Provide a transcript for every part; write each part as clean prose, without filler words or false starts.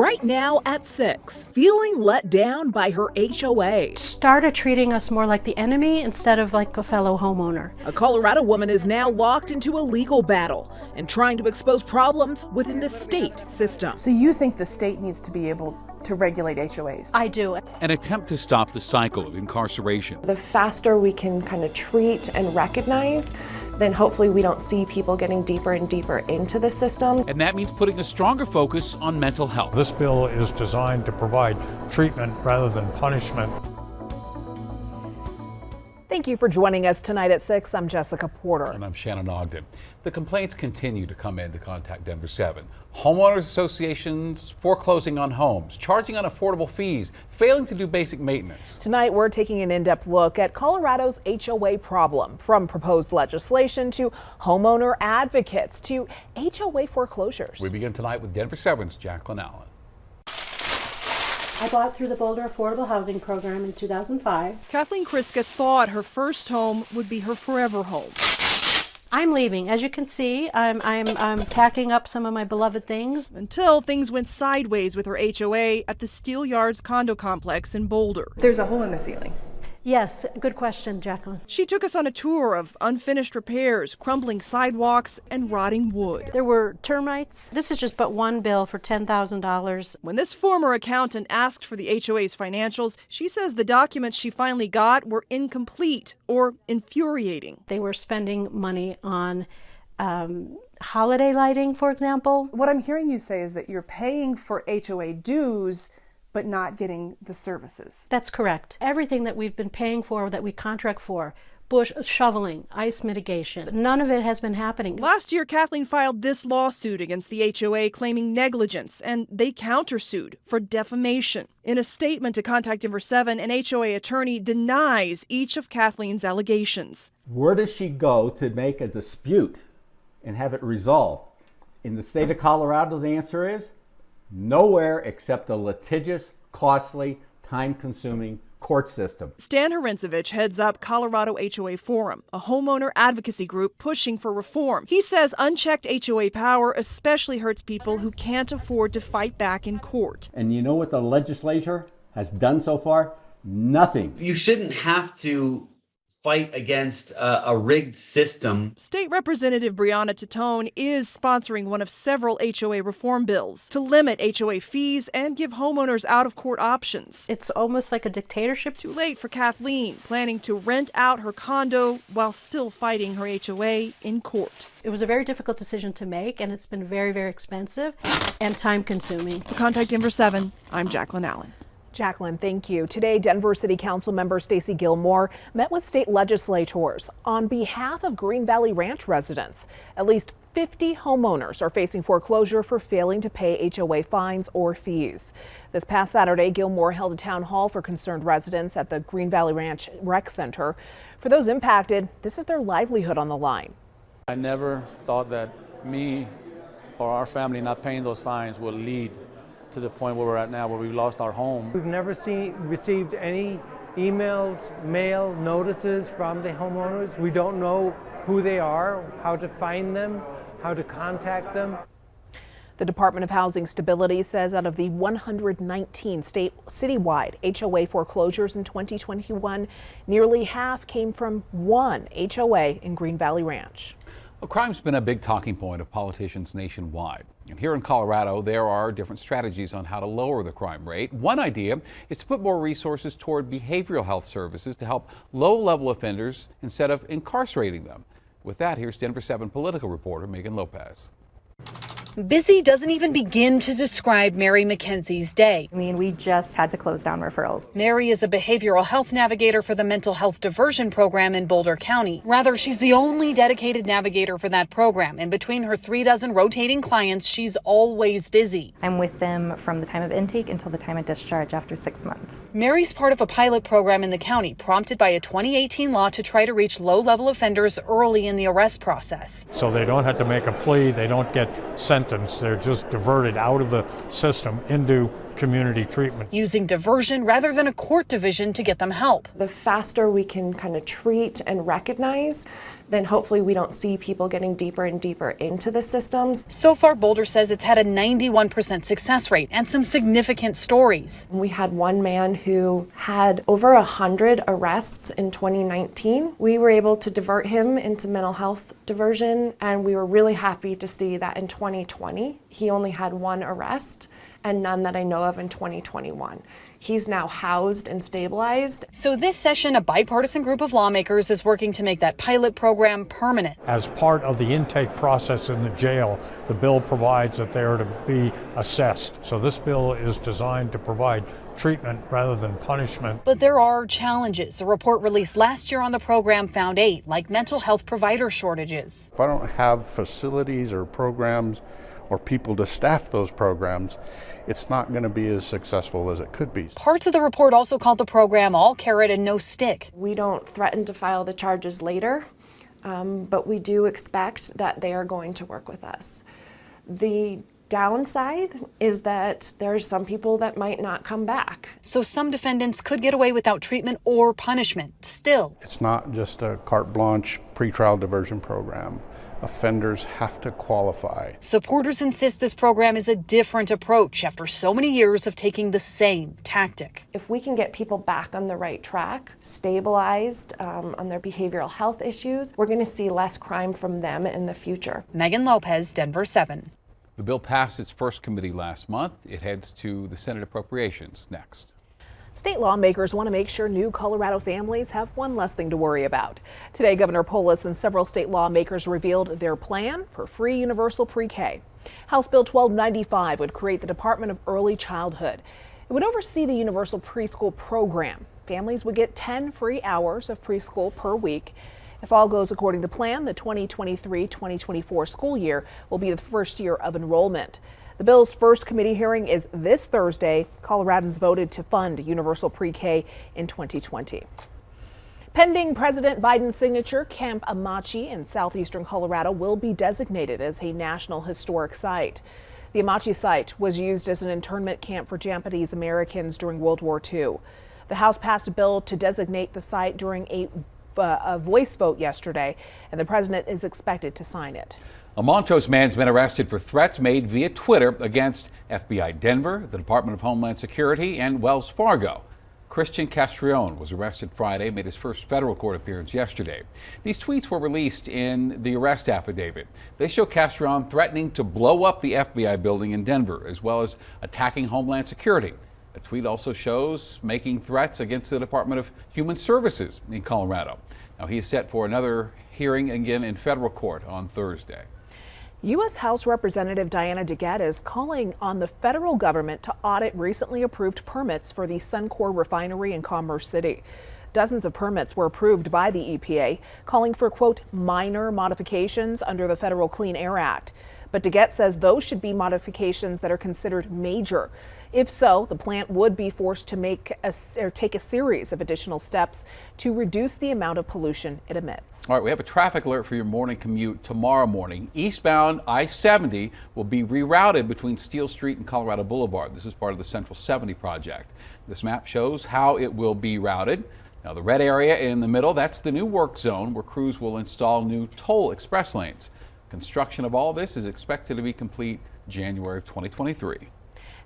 right now at 6, feeling let down by her HOA. Started treating us more like the enemy instead of like a fellow homeowner. A Colorado woman is now locked into a legal battle and trying to expose problems within the state system. So you think the state needs to be able to regulate HOAs? I do. An attempt to stop the cycle of incarceration. The faster we can kind of treat and recognize, then hopefully we don't see people getting deeper and deeper into the system. And that means putting a stronger focus on mental health. This bill is designed to provide treatment rather than punishment. Thank you for joining us tonight at 6. I'm Jessica Porter. And I'm Shannon Ogden. The complaints continue to come in to contact Denver 7. Homeowners associations foreclosing on homes, charging unaffordable fees, failing to do basic maintenance. Tonight we're taking an in-depth look at Colorado's HOA problem, from proposed legislation to homeowner advocates to HOA foreclosures. We begin tonight with Denver 7's Jacqueline Allen. I bought through the Boulder Affordable Housing Program in 2005. Kathleen Kriska thought her first home would be her forever home. I'm leaving. As you can see, I'm packing up some of my beloved things. Until things went sideways with her HOA at the Steel Yards condo complex in Boulder. There's a hole in the ceiling. Yes, good question, Jacqueline. She took us on a tour of unfinished repairs, crumbling sidewalks, and rotting wood. There were termites. This is just but one bill for $10,000. When this former accountant asked for the HOA's financials, she says the documents she finally got were incomplete or infuriating. They were spending money on holiday lighting, for example. What I'm hearing you say is that you're paying for HOA dues but not getting the services. That's correct. Everything that we've been paying for, that we contract for, bush shoveling, ice mitigation, none of it has been happening. Last year, Kathleen filed this lawsuit against the HOA claiming negligence, and they countersued for defamation. In a statement to Contact Denver 7, an HOA attorney denies each of Kathleen's allegations. Where does she go to make a dispute and have it resolved? In the state of Colorado, the answer is nowhere except a litigious, costly, time-consuming court system. Stan Harincevich heads up Colorado HOA Forum, a homeowner advocacy group pushing for reform. He says unchecked HOA power especially hurts people who can't afford to fight back in court. And you know what the legislature has done so far? Nothing. You shouldn't have to fight against a rigged system. State Representative Brianna Titone is sponsoring one of several HOA reform bills to limit HOA fees and give homeowners out-of-court options. It's almost like a dictatorship. Too late for Kathleen, planning to rent out her condo while still fighting her HOA in court. It was a very difficult decision to make, and it's been very, very expensive and time-consuming. For Contact Denver 7, I'm Jacqueline Allen. Jacqueline, thank you. Today, Denver City Council member Stacey Gilmore met with state legislators on behalf of Green Valley Ranch residents. At least 50 homeowners are facing foreclosure for failing to pay HOA fines or fees. This past Saturday, Gilmore held a town hall for concerned residents at the Green Valley Ranch Rec Center. For those impacted, this is their livelihood on the line. I never thought that me or our family not paying those fines would lead to the point where we're at now, where we've lost our home. We've never received any emails, mail, notices from the homeowners. We don't know who they are, how to find them, how to contact them. The Department of Housing Stability says out of the 119 citywide HOA foreclosures in 2021, nearly half came from one HOA in Green Valley Ranch. Well, crime's been a big talking point of politicians nationwide. And here in Colorado, there are different strategies on how to lower the crime rate. One idea is to put more resources toward behavioral health services to help low-level offenders instead of incarcerating them. With that, here's Denver 7 political reporter Megan Lopez. Busy doesn't even begin to describe Mary McKenzie's day. I mean, we just had to close down referrals. Mary is a behavioral health navigator for the mental health diversion program in Boulder County. Rather, she's the only dedicated navigator for that program. And between her 36 rotating clients, she's always busy. I'm with them from the time of intake until the time of discharge after 6 months. Mary's part of a pilot program in the county prompted by a 2018 law to try to reach low-level offenders early in the arrest process. So they don't have to make a plea, they don't get sentenced, they're just diverted out of the system into community treatment. Using diversion rather than a court division to get them help. The faster we can kind of treat and recognize, then hopefully we don't see people getting deeper and deeper into the systems. So far, Boulder says it's had a 91% success rate and some significant stories. We had one man who had over 100 arrests in 2019. We were able to divert him into mental health diversion, and we were really happy to see that in 2020, he only had one arrest and none that I know of in 2021. He's now housed and stabilized. So this session, a bipartisan group of lawmakers is working to make that pilot program permanent. As part of the intake process in the jail, the bill provides that they are to be assessed. So this bill is designed to provide treatment rather than punishment. But there are challenges. A report released last year on the program found 8, like mental health provider shortages. If I don't have facilities or programs or people to staff those programs, it's not going to be as successful as it could be. Parts of the report also called the program all carrot and no stick. We don't threaten to file the charges later, but we do expect that they are going to work with us. The downside is that there's some people that might not come back. So some defendants could get away without treatment or punishment. Still, it's not just a carte blanche pretrial diversion program. Offenders have to qualify. Supporters insist this program is a different approach after so many years of taking the same tactic. If we can get people back on the right track, stabilized on their behavioral health issues, we're going to see less crime from them in the future. Megan Lopez, Denver 7. The bill passed its first committee last month. It heads to the Senate Appropriations next. State lawmakers want to make sure new Colorado families have one less thing to worry about. Today, Governor Polis and several state lawmakers revealed their plan for free universal pre-K. House Bill 1295 would create the Department of Early Childhood. It would oversee the universal preschool program. Families would get 10 free hours of preschool per week. If all goes according to plan, the 2023-2024 school year will be the first year of enrollment. The bill's first committee hearing is this Thursday. Coloradans voted to fund universal pre-K in 2020. Pending President Biden's signature, Camp Amachi in southeastern Colorado will be designated as a National Historic Site. The Amachi site was used as an internment camp for Japanese Americans during World War II. The House passed a bill to designate the site during a voice vote yesterday, and the president is expected to sign it. A Montrose man's been arrested for threats made via Twitter against FBI Denver, the Department of Homeland Security, and Wells Fargo. Christian Castrillon was arrested Friday, made his first federal court appearance yesterday. These tweets were released in the arrest affidavit. They show Castrillon threatening to blow up the FBI building in Denver, as well as attacking Homeland Security. A tweet also shows making threats against the Department of Human Services in Colorado. Now, he is set for another hearing again in federal court on Thursday. U.S. House Representative Diana DeGette is calling on the federal government to audit recently approved permits for the Suncor refinery in Commerce City. Dozens of permits were approved by the EPA, calling for, quote, minor modifications under the Federal Clean Air Act. But DeGette says those should be modifications that are considered major. If so, the plant would be forced to take a series of additional steps to reduce the amount of pollution it emits. All right, we have a traffic alert for your morning commute tomorrow morning. Eastbound I-70 will be rerouted between Steel Street and Colorado Boulevard. This is part of the Central 70 project. This map shows how it will be routed. Now, the red area in the middle, that's the new work zone where crews will install new toll express lanes. Construction of all this is expected to be complete January of 2023.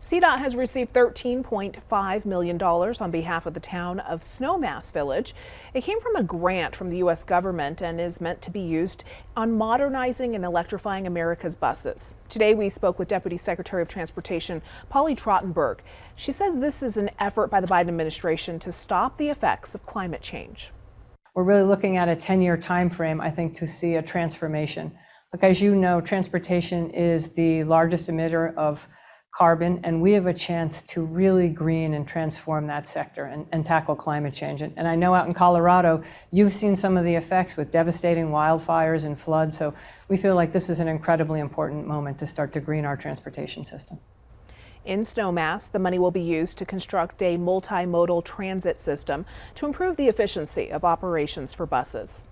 CDOT has received $13.5 million on behalf of the town of Snowmass Village. It came from a grant from the U.S. government and is meant to be used on modernizing and electrifying America's buses. Today we spoke with Deputy Secretary of Transportation Polly Trottenberg. She says this is an effort by the Biden administration to stop the effects of climate change. We're really looking at a 10-year time frame, I think, to see a transformation. Look, as you know, transportation is the largest emitter of carbon, and we have a chance to really green and transform that sector and tackle climate change. And I know out in Colorado, you've seen some of the effects with devastating wildfires and floods, so we feel like this is an incredibly important moment to start to green our transportation system. In Snowmass, the money will be used to construct a multimodal transit system to improve the efficiency of operations for buses.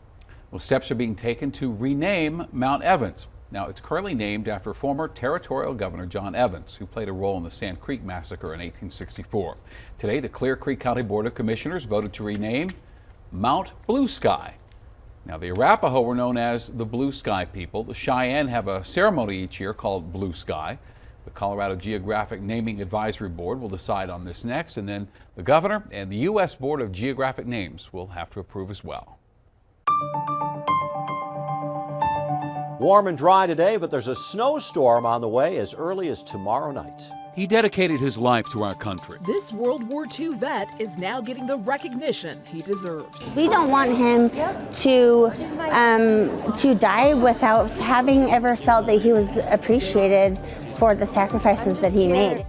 Well, steps are being taken to rename Mount Evans. Now, it's currently named after former Territorial Governor John Evans, who played a role in the Sand Creek Massacre in 1864. Today, the Clear Creek County Board of Commissioners voted to rename Mount Blue Sky. Now, the Arapaho were known as the Blue Sky people. The Cheyenne have a ceremony each year called Blue Sky. The Colorado Geographic Naming Advisory Board will decide on this next, and then the governor and the U.S. Board of Geographic Names will have to approve as well. Warm and dry today, but there's a snowstorm on the way as early as tomorrow night. He dedicated his life to our country. This World War II vet is now getting the recognition he deserves. We don't want him to die without having ever felt that he was appreciated for the sacrifices that he made.